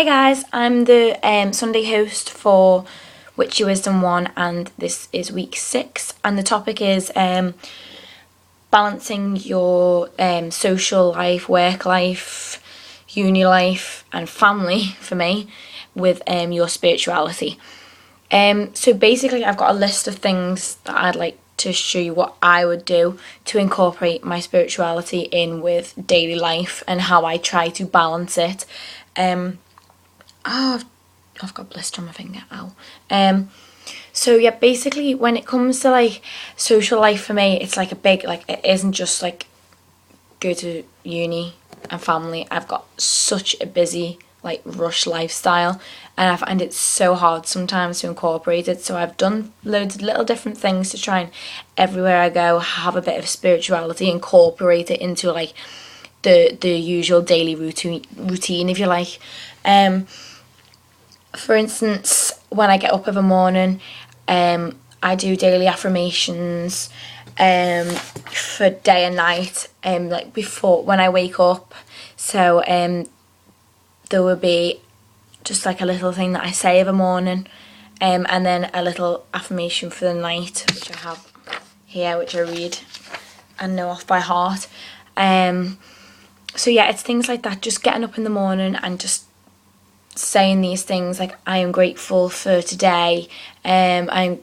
Hey guys, I'm the Sunday host for Witchy Wisdom 1 and this is week 6 and the topic is balancing your social life, work life, uni life and family for me with your spirituality. So basically I've got a list of things that I'd like to show you what I would do to incorporate my spirituality in with daily life and how I try to balance it. I've got a blister on my finger. Ow. So yeah, basically when it comes to like social life for me, it's like a big, like it isn't just like go to uni and family. I've got such a busy like rush lifestyle and I find it so hard sometimes to incorporate it. So I've done loads of little different things to try and everywhere I go have a bit of spirituality, incorporate it into like the usual daily routine if you like. For instance, when I get up every morning, I do daily affirmations for day and night, like before when I wake up. So there will be just like a little thing that I say every morning, and then a little affirmation for the night, which I have here, which I read and know off by heart. So yeah, it's things like that, just getting up in the morning and just saying these things like I am grateful for today, and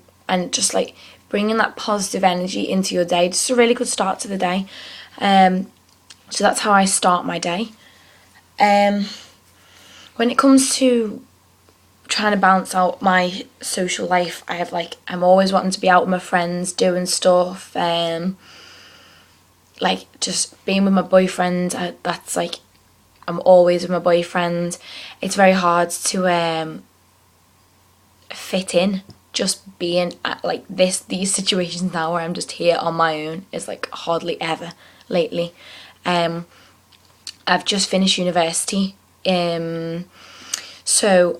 just like bringing that positive energy into your day. Just a really good start to the day. So that's how I start my day. When it comes to trying to balance out my social life, I'm always wanting to be out with my friends doing stuff, like just being with my boyfriend. That's like I'm always with my boyfriend. It's very hard to fit in just being at like these situations now where I'm just here on my own is like hardly ever lately. I've just finished university, so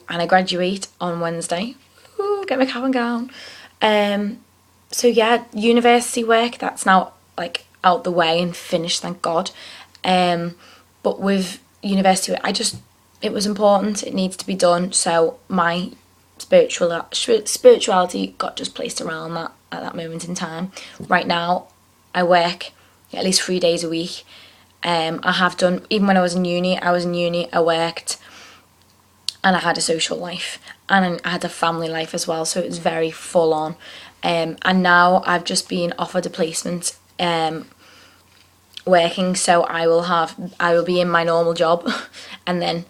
and I graduate on Wednesday. Ooh, get my cap and gown. So yeah, university work that's now like out the way and finished, thank God. But with university work, it was important, it needs to be done, so my spirituality got just placed around that at that moment in time. Right now I work at least 3 days a week. I have done, even when I was in uni, I worked and I had a social life and I had a family life as well, so it was very full on. And now I've just been offered a placement working, so I will be in my normal job and then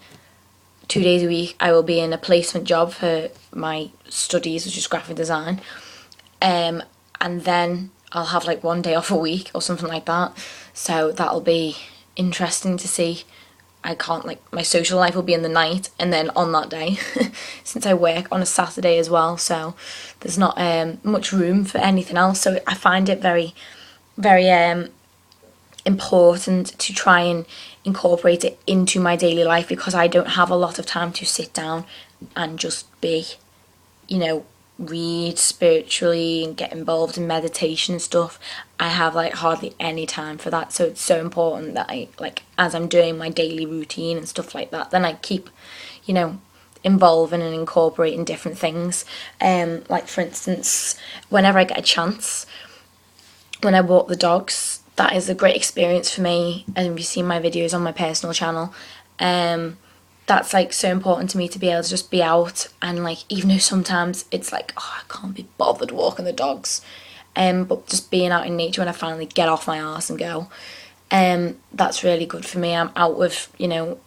2 days a week I will be in a placement job for my studies, which is graphic design, and then I'll have like 1 day off a week or something like that. So that'll be interesting to see. I can't, like, my social life will be in the night and then on that day since I work on a Saturday as well, so there's not much room for anything else. So I find it very important to try and incorporate it into my daily life because I don't have a lot of time to sit down and just be, read spiritually and get involved in meditation and stuff. I have like hardly any time for that, so it's so important that I, like, as I'm doing my daily routine and stuff like that, then I keep involving and incorporating different things. Like for instance, whenever I get a chance, when I walk the dogs, that is a great experience for me, and if you've seen my videos on my personal channel, that's like so important to me to be able to just be out and, like, even though sometimes it's like, oh, I can't be bothered walking the dogs, but just being out in nature when I finally get off my arse and go, that's really good for me. I'm out with,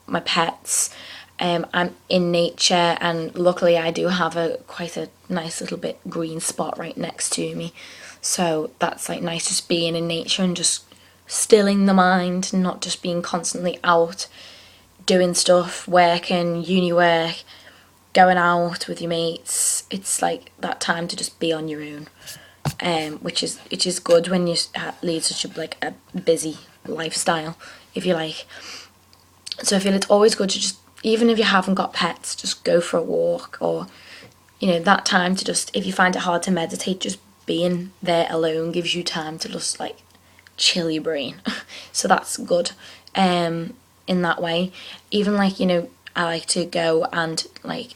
my pets, I'm in nature, and luckily I do have quite a nice little bit green spot right next to me, so that's like nice, just being in nature and just stilling the mind, not just being constantly out doing stuff, working, uni work, going out with your mates. It's like that time to just be on your own, which is good when you lead such a busy lifestyle, if you like. So I feel it's always good to just, even if you haven't got pets, just go for a walk, or that time to just, if you find it hard to meditate, just being there alone gives you time to just like chill your brain. So that's good. In that way, even like I like to go and like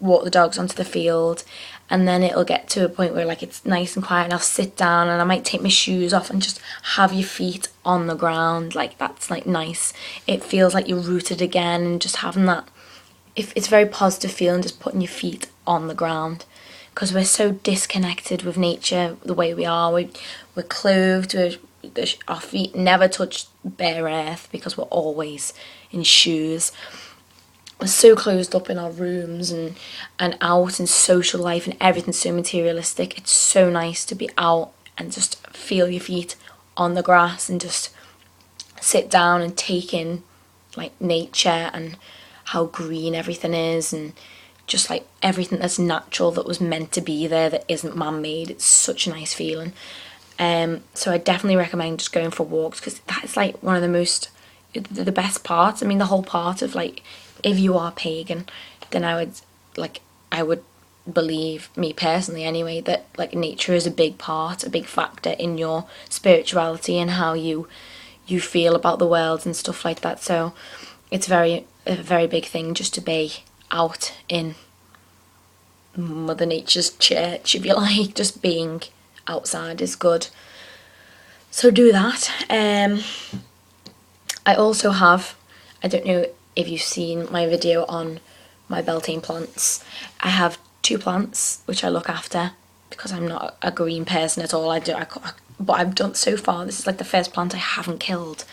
walk the dogs onto the field, and then it'll get to a point where like it's nice and quiet, and I'll sit down and I might take my shoes off and just have your feet on the ground. Like that's like nice. It feels like you're rooted again, and just having that, if it's a very positive feeling, just putting your feet on the ground, because we're so disconnected with nature the way we are. We're clothed, our feet never touch bare earth because we're always in shoes. We're so closed up in our rooms and out in social life, and everything's so materialistic. It's so nice to be out and just feel your feet on the grass and just sit down and take in like nature and how green everything is, and just like everything that's natural, that was meant to be there, that isn't man-made. It's such a nice feeling. So I definitely recommend just going for walks, because that's like one of the best parts. I mean, the whole part of like, if you are pagan, then I would believe, me personally anyway, that like nature is a big factor in your spirituality and how you feel about the world and stuff like that. So it's a very big thing just to be out in Mother Nature's church, if you like. Just being outside is good. So do that. I also have, I don't know if you've seen my video on my Beltane plants. I have 2 plants which I look after, because I'm not a green person at all. But I've done so far. This is like the first plant I haven't killed.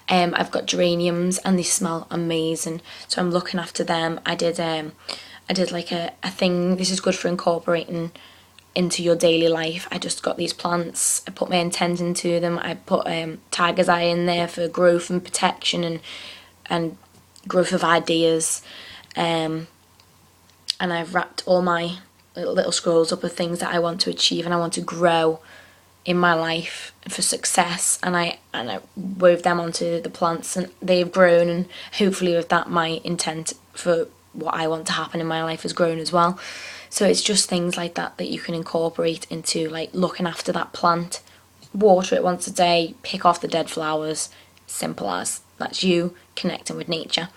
I've got geraniums and they smell amazing, so I'm looking after them. I did like a thing. This is good for incorporating into your daily life. I just got these plants, I put my intent into them. I put tiger's eye in there for growth and protection and growth of ideas, and I've wrapped all my little scrolls up of things that I want to achieve and I want to grow in my life for success, and I wove them onto the plants, and they've grown, and hopefully with that my intent for what I want to happen in my life has grown as well. So it's just things like that that you can incorporate into like looking after that plant. Water it once a day, pick off the dead flowers, simple as. That's you connecting with nature.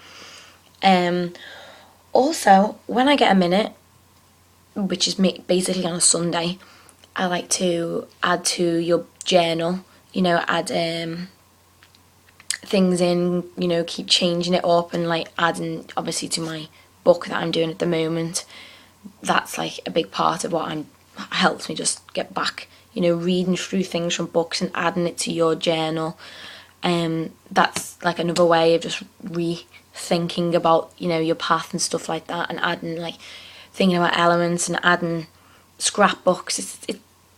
Also, when I get a minute, which is basically on a Sunday, I like to add to your journal, add things in, keep changing it up, and like adding obviously to my book that I'm doing at the moment. That's like a big part of what helps me just get back, reading through things from books and adding it to your journal. That's like another way of just rethinking about, your path and stuff like that, and adding like thinking about elements and adding scrapbooks.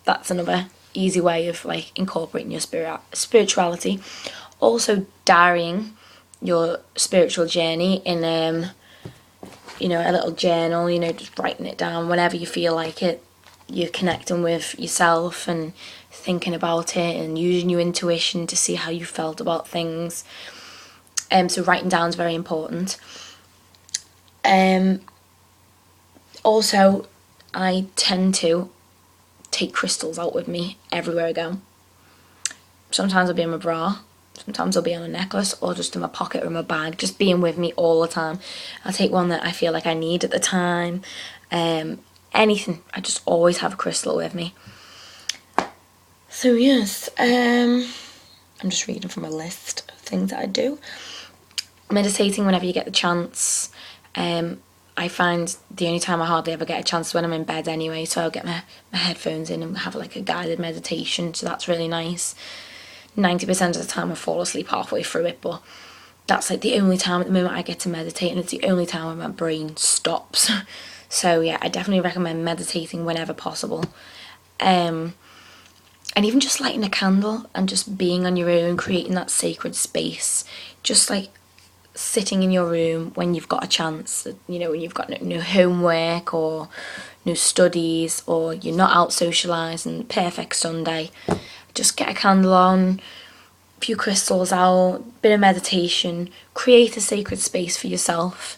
That's another easy way of like incorporating your spirituality. Also diarying your spiritual journey in a little journal, just writing it down whenever you feel like it. You're connecting with yourself and thinking about it and using your intuition to see how you felt about things. So writing down is very important. Also, I tend to take crystals out with me everywhere I go. Sometimes I'll be in my bra, sometimes I'll be on a necklace, or just in my pocket or in my bag, just being with me all the time. I'll take one that I feel like I need at the time. Anything, I just always have a crystal with me. So yes, I'm just reading from a list of things that I do. Meditating whenever you get the chance. I find the only time I hardly ever get a chance is when I'm in bed anyway, so I'll get my headphones in and have like a guided meditation, so that's really nice. 90% of the time I fall asleep halfway through it, but that's like the only time at the moment I get to meditate, and it's the only time when my brain stops. So yeah, I definitely recommend meditating whenever possible. And even just lighting a candle and just being on your own, creating that sacred space, just like sitting in your room when you've got a chance, when you've got no homework or no studies, or you're not out socialising, perfect Sunday. Just get a candle on, a few crystals out, bit of meditation, create a sacred space for yourself,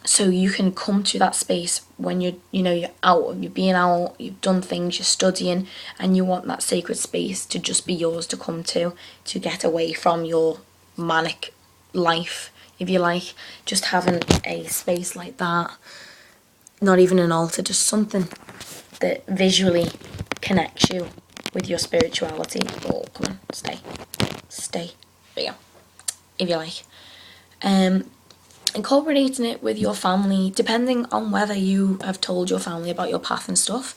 so you can come to that space when you're out, you're being out, you've done things, you're studying, and you want that sacred space to just be yours to come to get away from your manic life, if you like. Just having a space like that, not even an altar, just something that visually connects you with your spirituality. Oh, come on, stay, there you go, if you like. Incorporating it with your family, depending on whether you have told your family about your path and stuff.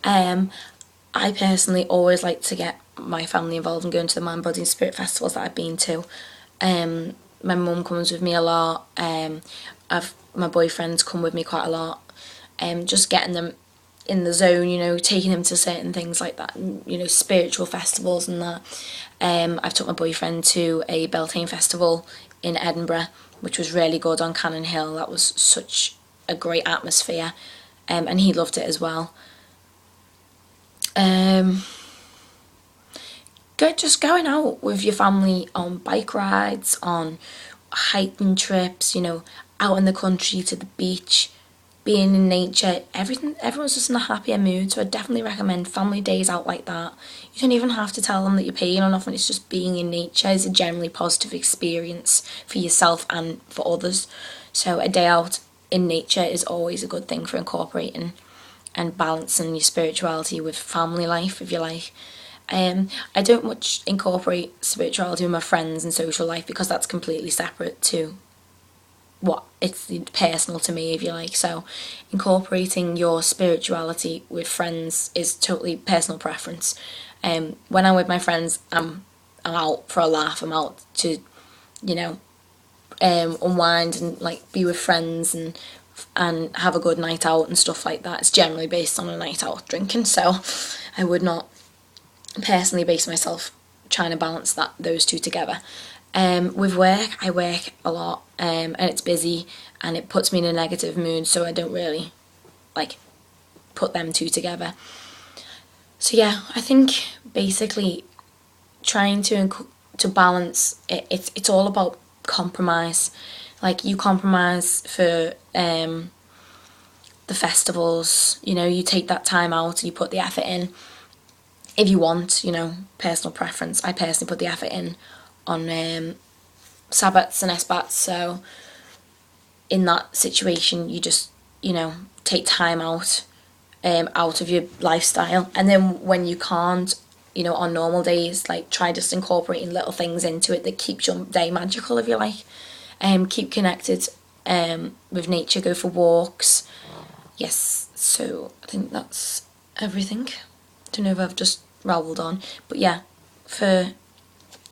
I personally always like to get my family involved in going to the Mind, Body and Spirit festivals that I've been to. My mum comes with me a lot. My boyfriend's come with me quite a lot. Just getting them in the zone, you know, taking them to certain things like that, you know, spiritual festivals and that. I've took my boyfriend to a Beltane festival in Edinburgh, which was really good, on Cannon Hill. That was such a great atmosphere, and he loved it as well. Just going out with your family on bike rides, on hiking trips, you know, out in the country to the beach, being in nature, everyone's just in a happier mood. So I definitely recommend family days out like that. You don't even have to tell them that you're paying or nothing. It's just being in nature is a generally positive experience for yourself and for others. So a day out in nature is always a good thing for incorporating and balancing your spirituality with family life, if you like. I don't much incorporate spirituality with my friends and social life, because that's completely separate to what it's personal to me, if you like. So incorporating your spirituality with friends is totally personal preference. When I'm with my friends, I'm out for a laugh. I'm out to, you know, unwind and like be with friends and have a good night out and stuff like that. It's generally based on a night out drinking, so I would not personally base myself trying to balance those two together. With work, I work a lot, and it's busy and it puts me in a negative mood, so I don't really like put them two together. So yeah, I think basically trying to balance it, it's all about compromise. Like, you compromise for the festivals, you know, you take that time out and you put the effort in. If you want, you know, personal preference, I personally put the effort in on Sabbats and Esbats. So in that situation, you just, you know, take time out of your lifestyle. And then when you can't, you know, on normal days, like, try just incorporating little things into it that keeps your day magical, if you like. Keep connected with nature, go for walks. Yes, so I think that's everything. Don't know if I've just rambled on, but yeah, for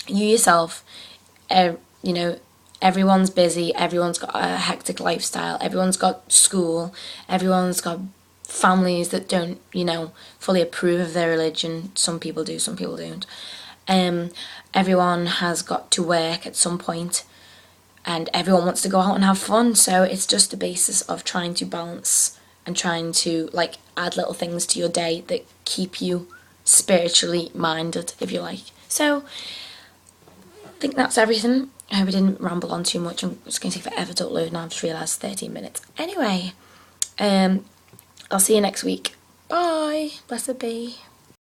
you yourself, you know, everyone's busy, everyone's got a hectic lifestyle, everyone's got school, everyone's got families that don't, you know, fully approve of their religion. Some people do, some people don't. Everyone has got to work at some point, and everyone wants to go out and have fun. So it's just a basis of trying to balance and trying to, like, add little things to your day that keep you spiritually minded, if you like. So I think that's everything. I hope I didn't ramble on too much. It's going to take forever to upload now. I've just realised 13 minutes. Anyway, I'll see you next week. Bye. Blessed be.